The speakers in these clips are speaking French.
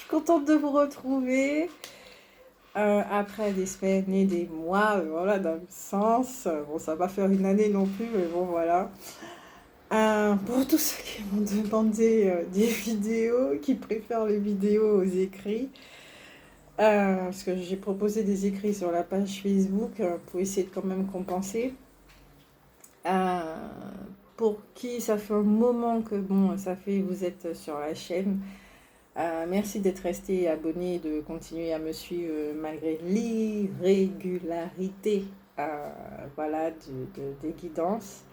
contente de vous retrouver après des semaines et des mois, voilà, dans le sens. Bon, ça va pas faire une année non plus, mais bon, voilà. Pour tous ceux qui m'ont demandé des vidéos, qui préfèrent les vidéos aux écrits, parce que j'ai proposé des écrits sur la page Facebook pour essayer de quand même compenser. Euh, pour qui ça fait un moment que bon, ça fait vous êtes sur la chaîne. Merci d'être resté abonné et de continuer à me suivre malgré l'irrégularité voilà, des guidances.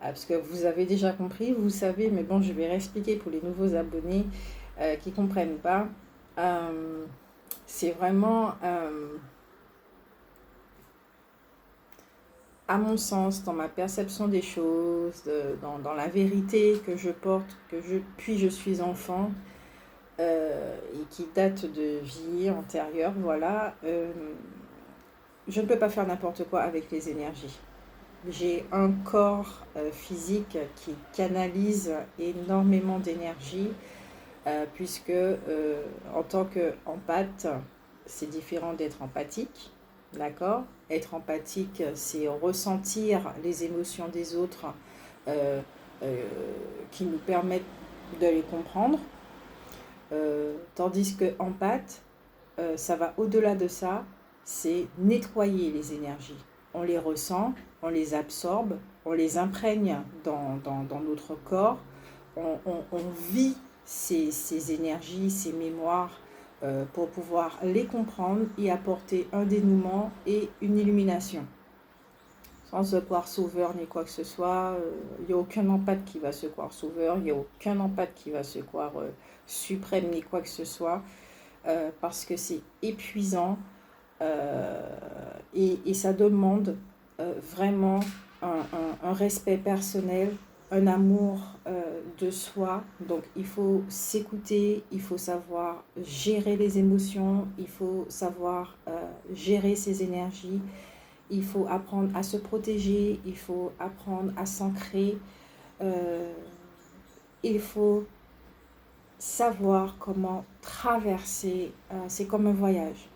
Parce que vous avez déjà compris, vous savez, mais bon, je vais réexpliquer pour les nouveaux abonnés qui ne comprennent pas. C'est vraiment, à mon sens, dans ma perception des choses, dans la vérité que je porte, puis je suis enfant, et qui date de vie antérieure, voilà, je ne peux pas faire n'importe quoi avec les énergies. J'ai un corps physique qui canalise énormément d'énergie, puisque en tant qu'empathe, c'est différent d'être empathique, d'accord? Être empathique, c'est ressentir les émotions des autres euh, euh, qui nous permettent de les comprendre. Tandis que en pâte, ça va au-delà de ça, c'est nettoyer les énergies. On les ressent, on les absorbe, on les imprègne dans notre corps, on vit ces énergies, ces mémoires pour pouvoir les comprendre et apporter un dénouement et une illumination. Sans se croire sauveur ni quoi que ce soit, il n'y a aucun empathe qui va se croire sauveur, il n'y a aucun empathe qui va se croire suprême ni quoi que ce soit, parce que c'est épuisant et ça demande vraiment un respect personnel, un amour de soi. Donc il faut s'écouter, il faut savoir gérer les émotions, il faut savoir gérer ses énergies, il faut apprendre à se protéger, il faut apprendre à s'ancrer, euh, il faut savoir comment traverser. C'est comme un voyage.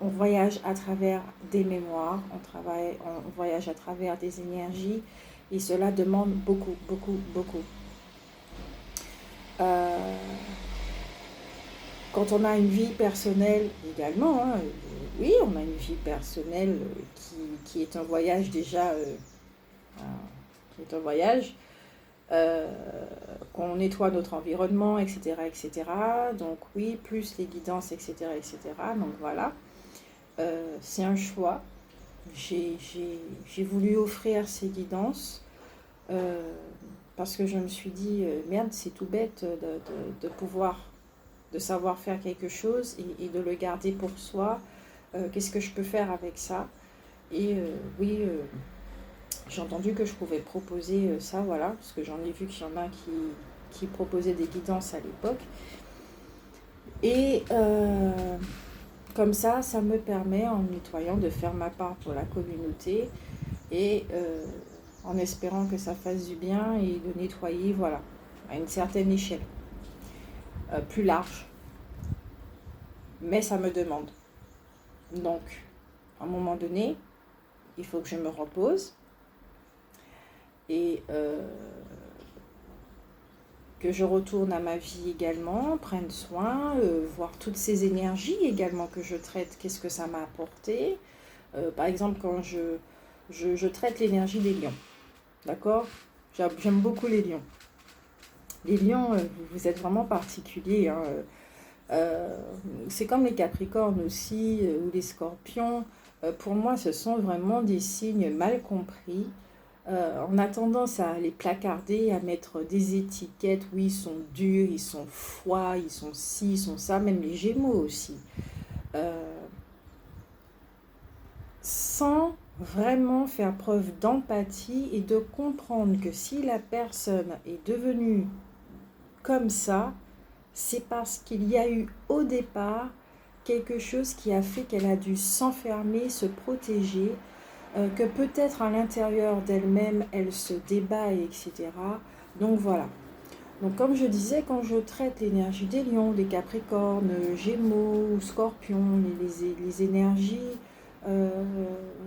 On voyage à travers des mémoires, on voyage à travers des énergies et cela demande beaucoup, beaucoup, beaucoup. Euh, Quand on a une vie personnelle également, hein, oui, on a une vie personnelle qui est un voyage déjà, qui est un voyage, euh, qu'on nettoie notre environnement, etc., etc. Donc oui, plus les guidances, etc., etc. Donc voilà. C'est un choix. J'ai voulu offrir ces guidances euh, parce que je me suis dit, merde, c'est tout bête de pouvoir, de savoir faire quelque chose et de le garder pour soi. Qu'est-ce que je peux faire avec ça? Et oui, j'ai entendu que je pouvais proposer ça, voilà, parce que j'en ai vu qu'il y en a qui proposaient des guidances à l'époque. Et comme ça me permet, en nettoyant, de faire ma part pour la communauté et en espérant que ça fasse du bien et de nettoyer, voilà, à une certaine échelle, plus large. Mais ça me demande. Donc, à un moment donné, il faut que je me repose et que je retourne à ma vie également, prenne soin, voir toutes ces énergies également que je traite, qu'est-ce que ça m'a apporté. Par exemple, quand je traite l'énergie des lions, d'accord? J'aime beaucoup les lions. Les lions, vous êtes vraiment particuliers, hein. C'est comme les capricornes aussi, ou les scorpions. Pour moi, ce sont vraiment des signes mal compris. On a tendance à les placarder, à mettre des étiquettes. Oui, ils sont durs, ils sont froids, ils sont ci, ils sont ça. Même les gémeaux aussi. Euh, Sans vraiment faire preuve d'empathie et de comprendre que si la personne est devenue comme ça, c'est parce qu'il y a eu au départ quelque chose qui a fait qu'elle a dû s'enfermer, se protéger, que peut-être à l'intérieur d'elle-même, elle se débat, etc. Donc voilà. Donc comme je disais, quand je traite l'énergie des lions, des capricornes, gémeaux ou scorpions, les énergies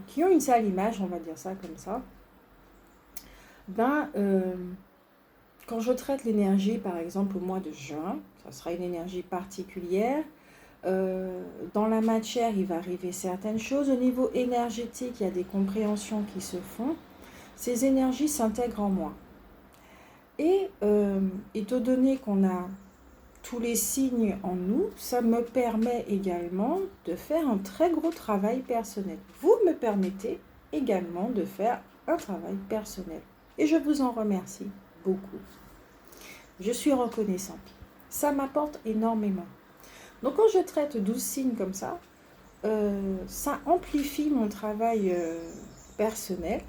qui ont une sale image, on va dire ça comme ça, ben, quand je traite l'énergie, par exemple au mois de juin, ça sera une énergie particulière. Dans la matière, il va arriver certaines choses. Au niveau énergétique, il y a des compréhensions qui se font. Ces énergies s'intègrent en moi. Et étant donné qu'on a tous les signes en nous, ça me permet également de faire un très gros travail personnel. Vous me permettez également de faire un travail personnel. Et je vous en remercie beaucoup. Je suis reconnaissante. Ça m'apporte énormément. Donc quand je traite 12 signes comme ça amplifie mon travail personnel,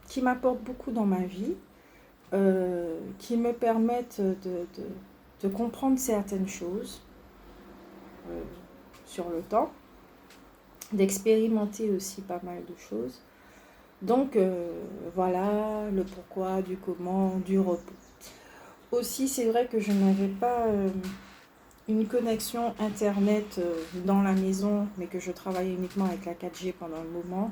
qui m'apporte beaucoup dans ma vie, qui me permettent de comprendre certaines choses sur le temps, d'expérimenter aussi pas mal de choses. Donc voilà le pourquoi, du comment, du repos. Aussi, c'est vrai que je n'avais pas une connexion internet dans la maison, mais que je travaillais uniquement avec la 4G pendant le moment.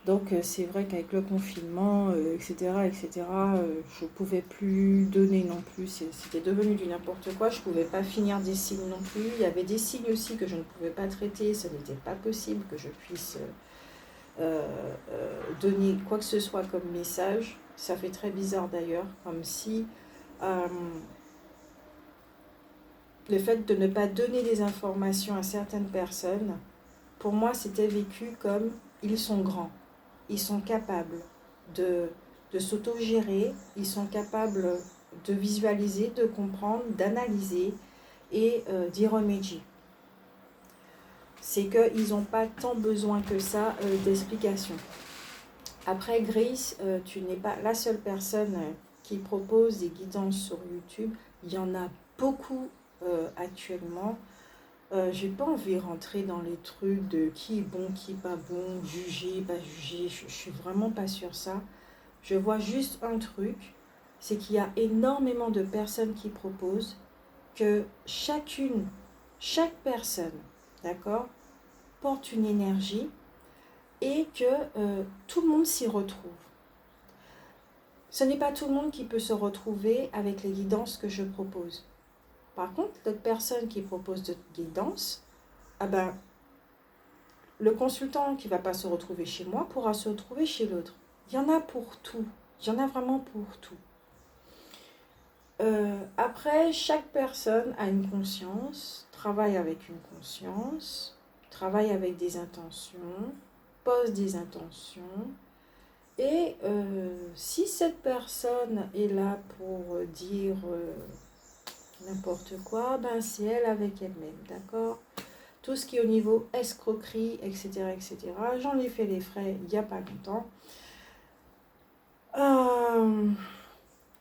Donc c'est vrai qu'avec le confinement, etc., je ne pouvais plus donner non plus. C'était devenu du n'importe quoi. Je ne pouvais pas finir des signes non plus. Il y avait des signes aussi que je ne pouvais pas traiter. Ce n'était pas possible que je puisse donner quoi que ce soit comme message. Ça fait très bizarre d'ailleurs, comme si le fait de ne pas donner des informations à certaines personnes, pour moi, c'était vécu comme ils sont grands. Ils sont capables de s'autogérer, ils sont capables de visualiser, de comprendre, d'analyser et d'y remédier. C'est qu'ils n'ont pas tant besoin que ça d'explications. Après, Grace, tu n'es pas la seule personne qui propose des guidances sur YouTube. Il y en a beaucoup actuellement. J'ai pas envie de rentrer dans les trucs de qui est bon, qui est pas bon, juger, pas juger. Je suis vraiment pas sur ça. Je vois juste un truc, c'est qu'il y a énormément de personnes qui proposent que chaque personne, d'accord, porte une énergie et que tout le monde s'y retrouve. Ce n'est pas tout le monde qui peut se retrouver avec les guidances que je propose. Par contre, l'autre personne qui propose de guidance, ah ben, le consultant qui ne va pas se retrouver chez moi pourra se retrouver chez l'autre. Il y en a pour tout. Il y en a vraiment pour tout. Après, chaque personne a une conscience, travaille avec une conscience, travaille avec des intentions, pose des intentions. Et si cette personne est là pour dire n'importe quoi, ben c'est elle avec elle-même, d'accord ? Tout ce qui est au niveau escroquerie, etc., j'en ai fait les frais il n'y a pas longtemps.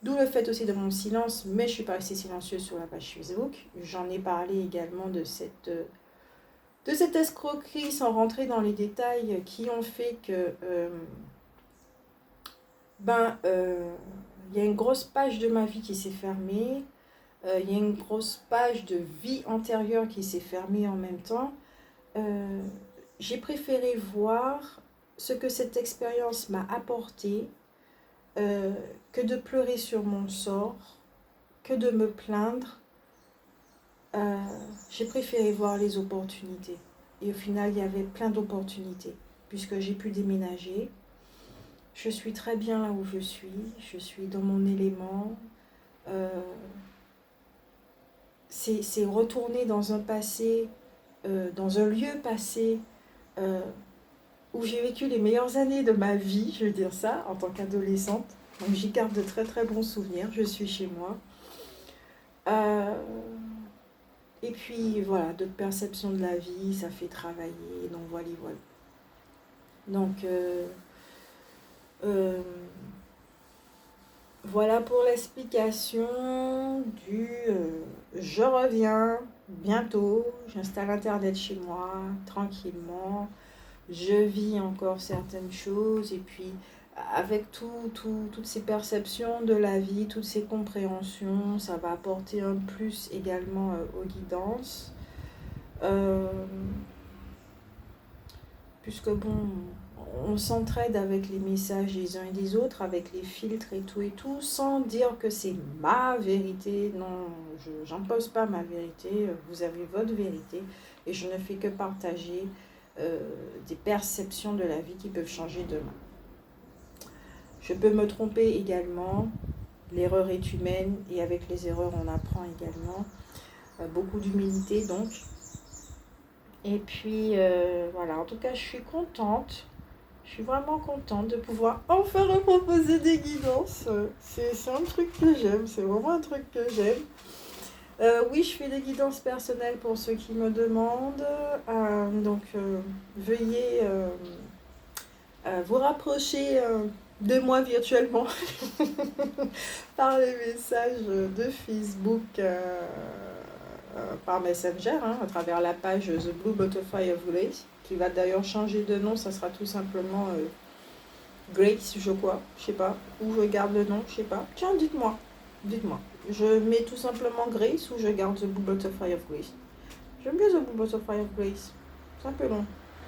D'où le fait aussi de mon silence, mais je ne suis pas restée silencieuse sur la page Facebook. J'en ai parlé également de cette escroquerie sans rentrer dans les détails qui ont fait que y a une grosse page de ma vie qui s'est fermée. Il y a une grosse page de vie antérieure qui s'est fermée en même temps. J'ai préféré voir ce que cette expérience m'a apporté que de pleurer sur mon sort, que de me plaindre. J'ai préféré voir les opportunités. Et au final, il y avait plein d'opportunités, puisque j'ai pu déménager. Je suis très bien là où je suis dans mon élément. C'est retourner dans un passé, dans un lieu passé, où j'ai vécu les meilleures années de ma vie, je veux dire ça, en tant qu'adolescente. Donc j'y garde de très très bons souvenirs, je suis chez moi. Et puis voilà, d'autres perceptions de la vie, ça fait travailler, donc voilà. Donc voilà pour l'explication du je reviens bientôt, j'installe Internet chez moi tranquillement, je vis encore certaines choses et puis avec toutes ces perceptions de la vie, toutes ces compréhensions, ça va apporter un plus également aux guidances. Puisque bon, on s'entraide avec les messages des uns et des autres, avec les filtres et tout, sans dire que c'est ma vérité. Non, je n'impose pas ma vérité, vous avez votre vérité, et je ne fais que partager des perceptions de la vie qui peuvent changer demain. Je peux me tromper également, l'erreur est humaine, et avec les erreurs on apprend également. Beaucoup d'humilité donc. Et puis voilà, en tout cas je suis contente. Je suis vraiment contente de pouvoir enfin reproposer des guidances. C'est un truc que j'aime, c'est vraiment un truc que j'aime. Oui, je fais des guidances personnelles pour ceux qui me demandent. Donc, veuillez vous rapprocher de moi virtuellement par les messages de Facebook, par Messenger, à travers la page The Blue Butterfly of Grace, qui va d'ailleurs changer de nom. Ça sera tout simplement Grace, je crois, je sais pas, ou je garde le nom, je sais pas. Tiens, dites-moi. Je mets tout simplement Grace ou je garde The Blue Butterfly of Grace. J'aime bien The Blue Butterfly of Grace. C'est un peu long.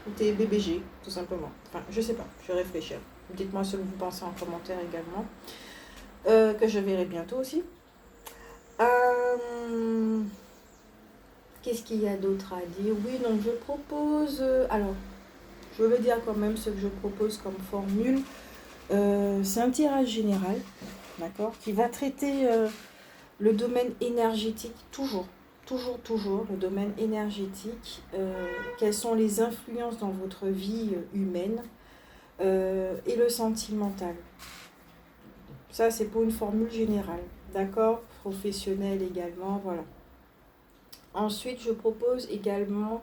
Ou t'es BBG, tout simplement. Enfin, je sais pas, je vais réfléchir. Dites-moi ce que vous pensez en commentaire également. Que je verrai bientôt aussi. Qu'est-ce qu'il y a d'autre à dire? Oui, donc je propose... alors, je vais dire quand même ce que je propose comme formule. C'est un tirage général, d'accord, qui va traiter le domaine énergétique, toujours, le domaine énergétique, quelles sont les influences dans votre vie humaine et le sentimental. Ça, c'est pour une formule générale, d'accord, professionnelle également, voilà. Ensuite, je propose également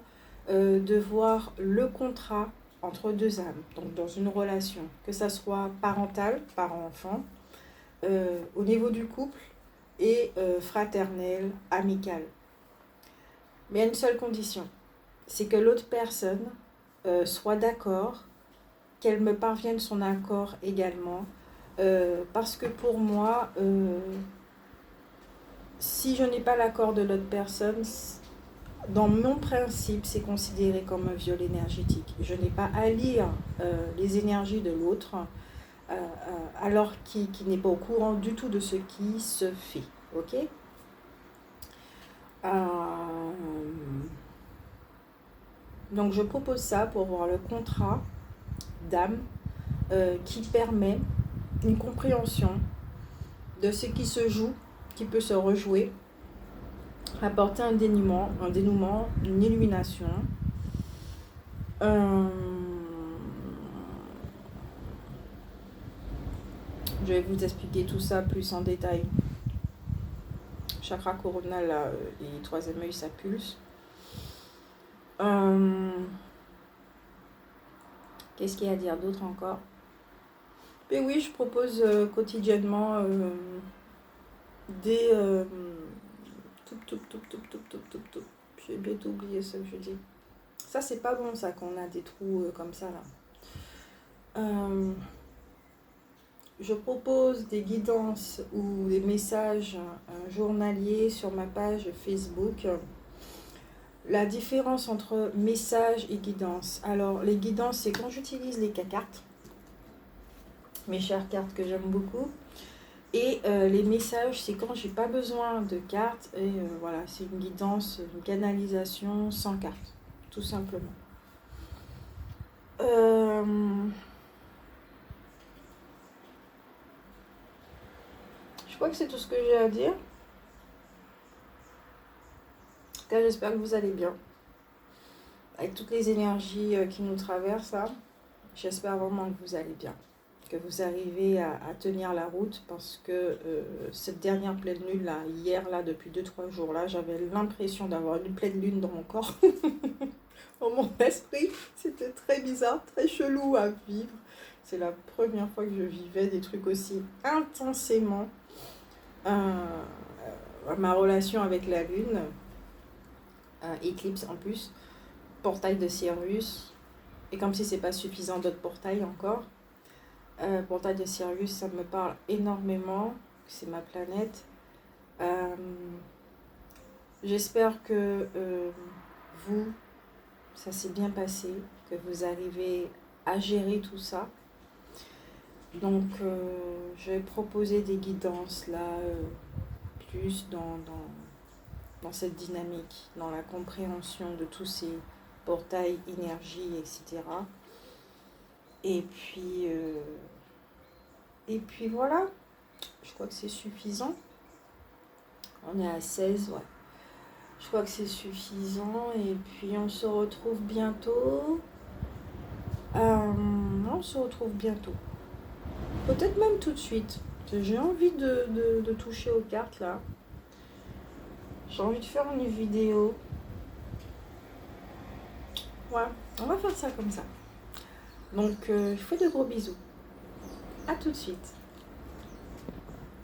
de voir le contrat entre deux âmes, donc dans une relation, que ça soit parentale, parent-enfant, au niveau du couple et fraternel, amical. Mais il y a une seule condition, c'est que l'autre personne soit d'accord, qu'elle me parvienne son accord également, parce que pour moi, si je n'ai pas l'accord de l'autre personne, dans mon principe, c'est considéré comme un viol énergétique. Je n'ai pas à lire les énergies de l'autre alors qu'il n'est pas au courant du tout de ce qui se fait. Ok ? Donc je propose ça pour voir le contrat d'âme qui permet une compréhension de ce qui se joue, qui peut se rejouer, apporter un dénouement, une illumination. Je vais vous expliquer tout ça plus en détail. Chakra coronal et troisième œil, ça pulse. Qu'est-ce qu'il y a à dire d'autre encore? Et oui, je propose quotidiennement des... J'ai bientôt oublié ce que je dis. Ça, c'est pas bon, ça, qu'on a des trous comme ça, là. Je propose des guidances ou des messages journaliers sur ma page Facebook. La différence entre message et guidance. Alors, les guidances, c'est quand j'utilise les cartes, mes chères cartes que j'aime beaucoup. Et les messages, c'est quand j'ai pas besoin de cartes. Et voilà, c'est une guidance, une canalisation sans carte, tout simplement. Je crois que c'est tout ce que j'ai à dire. En tout cas, j'espère que vous allez bien. Avec toutes les énergies qui nous traversent, là, j'espère vraiment que vous allez bien. Que vous arrivez à tenir la route, parce que cette dernière pleine lune, là, hier, là, depuis 2-3 jours, là, j'avais l'impression d'avoir une pleine lune dans mon corps, dans mon esprit. C'était très bizarre, très chelou à vivre. C'est la première fois que je vivais des trucs aussi intensément. Ma relation avec la lune, éclipse en plus, portail de Sirius, et comme si c'est pas suffisant, d'autres portails encore. Portail de Sirius, ça me parle énormément. C'est ma planète. J'espère que vous, ça s'est bien passé, que vous arrivez à gérer tout ça. Donc, je vais proposer des guidances là, plus dans cette dynamique, dans la compréhension de tous ces portails, énergie, etc. Et puis voilà, je crois que c'est suffisant. On est à 16, ouais. Je crois que c'est suffisant. Et puis on se retrouve bientôt. On se retrouve bientôt. Peut-être même tout de suite. J'ai envie de toucher aux cartes là. J'ai envie de faire une vidéo. Ouais, on va faire ça comme ça. Donc, je vous fais de gros bisous. À tout de suite.